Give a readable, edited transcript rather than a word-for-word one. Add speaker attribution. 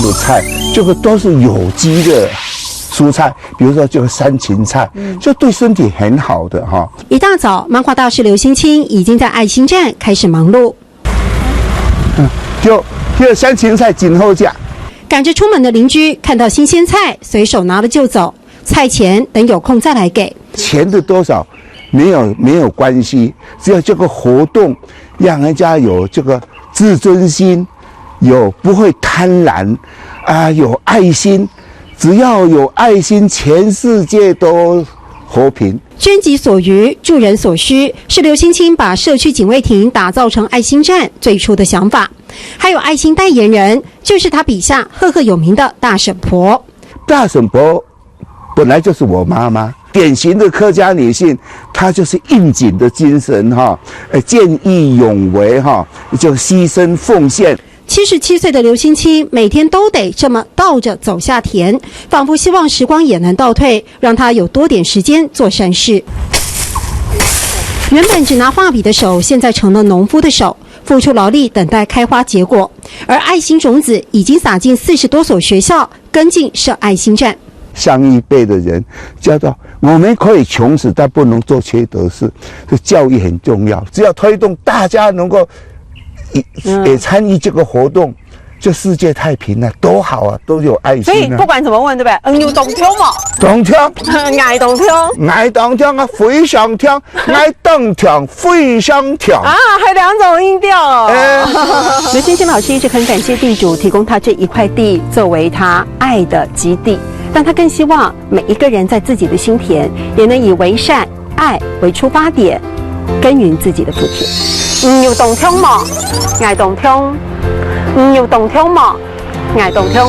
Speaker 1: 的菜，这个都是有机的蔬菜，比如说这个山芹菜，就对身体很好的哈。
Speaker 2: 一大早，漫画大师刘兴清已经在爱心站开始忙碌。
Speaker 1: 就山芹菜今后价。
Speaker 2: 赶着出门的邻居看到新鲜菜，随手拿了就走，菜钱等有空再来给。
Speaker 1: 钱的多少没有关系，只要这个活动让人家有这个自尊心，有不会贪婪啊，有爱心。只要有爱心，全世界都和平。
Speaker 2: 捐己所余，助人所需，是刘兴清把社区警卫亭打造成爱心站最初的想法。还有爱心代言人，就是他笔下赫赫有名的大婶婆。
Speaker 1: 大婶婆本来就是我妈妈，典型的客家女性，她就是应景的精神哈，见义勇为哈，就牺牲奉献。
Speaker 2: 77岁的刘兴清每天都得这么倒着走下田，仿佛希望时光也能倒退，让他有多点时间做善事。原本只拿画笔的手，现在成了农夫的手，付出劳力等待开花结果。而爱心种子已经撒进40多所学校，跟进设爱心站。
Speaker 1: 上一辈的人教导我们可以穷死，但不能做缺德事，这教育很重要。只要推动大家能够也参与这个活动，这世界太平了，多好啊，都有爱心啊。
Speaker 3: 所以不管怎么问，对不对？要动听嘛，
Speaker 1: 动听，
Speaker 3: 爱动听，
Speaker 1: 爱动听啊，非常听，爱动听，非常听
Speaker 3: 啊，还2种音调哦。
Speaker 2: 刘兴清老师一直很感谢地主提供他这一块地作为他爱的基地，但他更希望每一个人在自己的心田也能以为善、爱为出发点，耕耘自己的福田。
Speaker 3: 要动听嘛，爱动听，要动听嘛，爱动听。